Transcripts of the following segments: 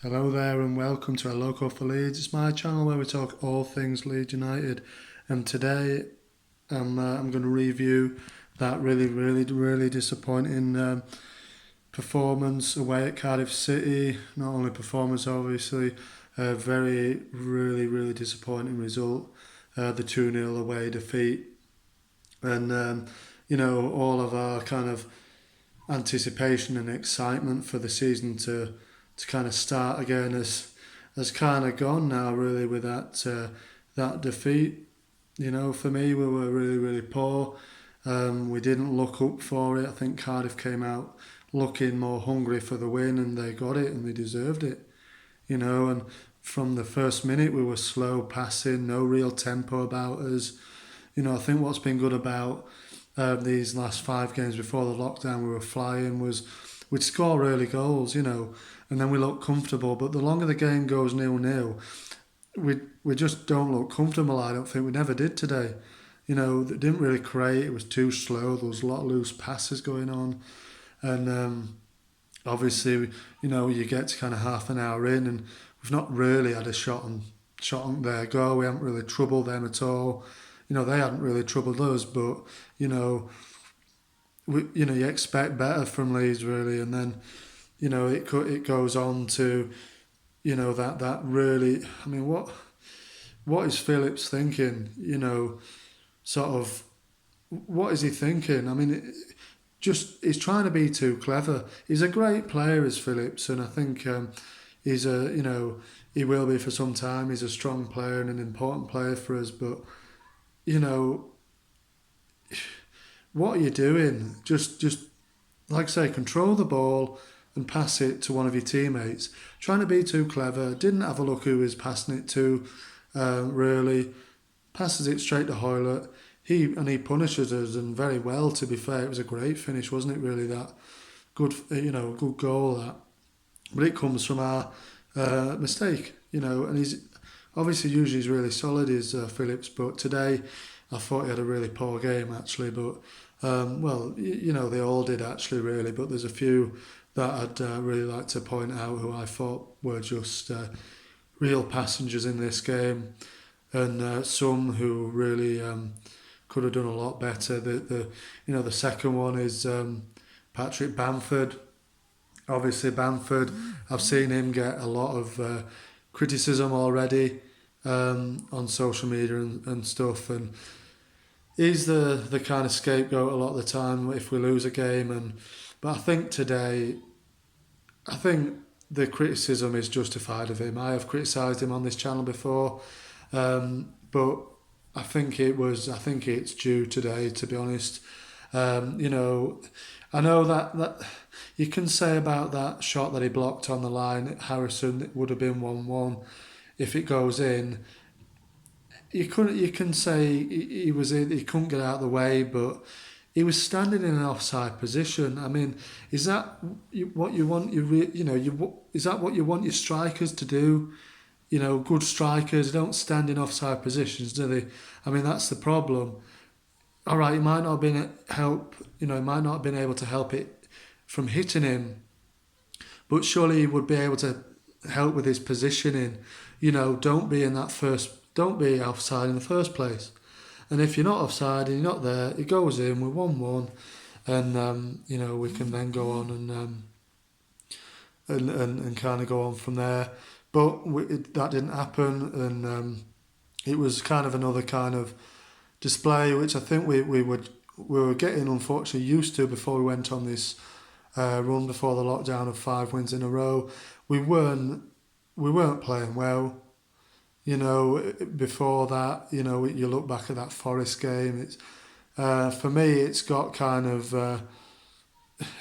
Hello there and welcome to our Loco for Leeds. It's my channel where we talk all things Leeds United, and today I'm going to review that really disappointing performance away at Cardiff City. Not only performance, obviously, a very really disappointing result, the 2-0 away defeat, and all of our kind of anticipation and excitement for the season to kind of start again has kind of gone now, really, with that defeat. For me, we were really poor. We didn't look up for it. I think Cardiff came out looking more hungry for the win, and they got it, and they deserved it. And from the first minute, we were slow passing, no real tempo about us. I think what's been good about these last 5 games before the lockdown, we were flying, was we'd score early goals, and then we look comfortable. But the longer the game goes 0-0, we just don't look comfortable. I don't think we never did today. That didn't really create. It was too slow. There was a lot of loose passes going on, and obviously, you get to kind of half an hour in, and we've not really had a shot on their goal. We haven't really troubled them at all. They hadn't really troubled us, but you expect better from Leeds, really, and then it goes on to that really. I mean, what is Phillips thinking? Sort of, what is he thinking? I mean, he's trying to be too clever. He's a great player, as Phillips, and I think he will be for some time. He's a strong player and an important player for us, but you know what are you doing? Just like I say, control the ball and pass it to one of your teammates. Trying to be too clever. Didn't have a look who he was passing it to. Really, passes it straight to Hoylett. He punishes us, and very well. To be fair, it was a great finish, wasn't it? Really, that good, good goal that. But it comes from our mistake, and he's obviously usually he's really solid, is Phillips, but today I thought he had a really poor game actually. But well, they all did actually, really. But there's a few that I'd really like to point out who I thought were just real passengers in this game, and some who really could have done a lot better. The second one is Patrick Bamford. Obviously, Bamford, I've seen him get a lot of criticism already on social media and stuff, and he's the kind of scapegoat a lot of the time if we lose a game. But I think today, I think the criticism is justified of him. I have criticised him on this channel before, but I think it's due today, to be honest. I know that you can say about that shot that he blocked on the line at Harrison, it would have been 1-1 if it goes in. You can say he was in, he couldn't get out of the way, but he was standing in an offside position. I mean, is that what you want? Is that what you want your strikers to do? Good strikers don't stand in offside positions, do they? I mean, that's the problem. All right, he might not have been he might not have been able to help it from hitting him, but surely he would be able to help with his positioning. Don't be offside in the first place. And if you're not offside and you're not there, it goes in. We're 1-1, and we can then go on and kind of go on from there. But that didn't happen, and it was kind of another kind of display, which I think we were getting unfortunately used to before we went on this run before the lockdown of 5 wins in a row. We weren't playing well. Before that, you look back at that Forest game. It's for me, it's got kind of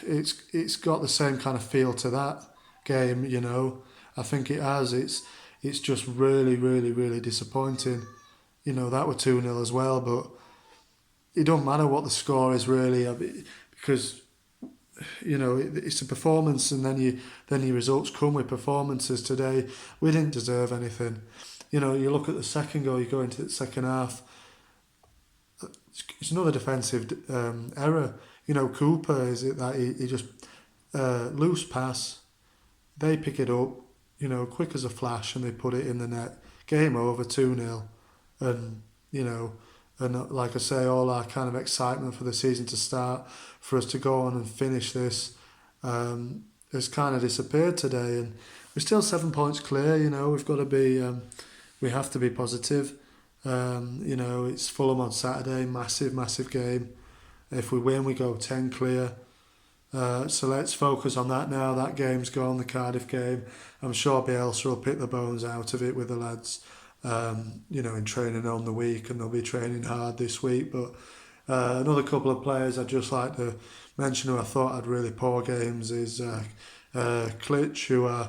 it's got the same kind of feel to that game. I think it has. It's just really disappointing. That were 2-0 as well, but it don't matter what the score is, really, because it's a performance, and then your results come with performances. Today we didn't deserve anything. You look at the second goal, you go into the second half, it's another defensive error. Cooper, is it that he just loose pass, they pick it up, quick as a flash, and they put it in the net. Game over, 2-0. And, like I say, all our kind of excitement for the season to start, for us to go on and finish this, has kind of disappeared today. And we're still 7 points clear, we've got to be, we have to be positive. It's Fulham on Saturday, massive, massive game. If we win, we go 10 clear. So let's focus on that now. That game's gone, the Cardiff game. I'm sure Bielsa will pick the bones out of it with the lads, in training on the week, and they'll be training hard this week. But another couple of players I'd just like to mention who I thought had really poor games is Klitsch, who I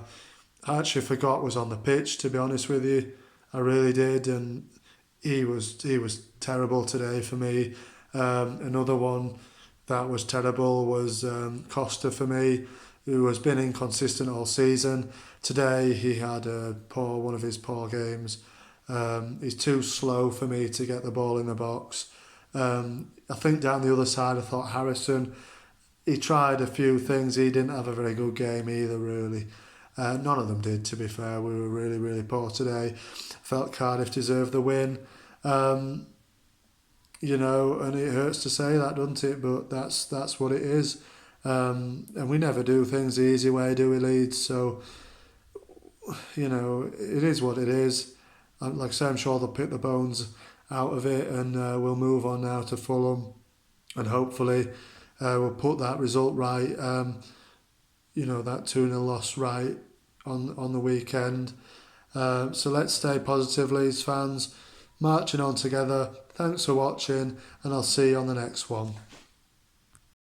actually forgot was on the pitch, to be honest with you. I really did, and he was terrible today for me. Another one that was terrible was Costa for me, who has been inconsistent all season. Today he had one of his poor games. He's too slow for me to get the ball in the box. I think down the other side, I thought Harrison, he tried a few things. He didn't have a very good game either, really. None of them did, to be fair. We were really, really poor today. Felt Cardiff deserved the win. And it hurts to say that, doesn't it? But that's what it is. And we never do things the easy way, do we, Leeds? So, it is what it is. And like I say, I'm sure they'll pick the bones out of it, and we'll move on now to Fulham, and hopefully we'll put that result right. That 2-0 loss right on the weekend. So let's stay positive, Leeds fans. Marching on together. Thanks for watching, and I'll see you on the next one.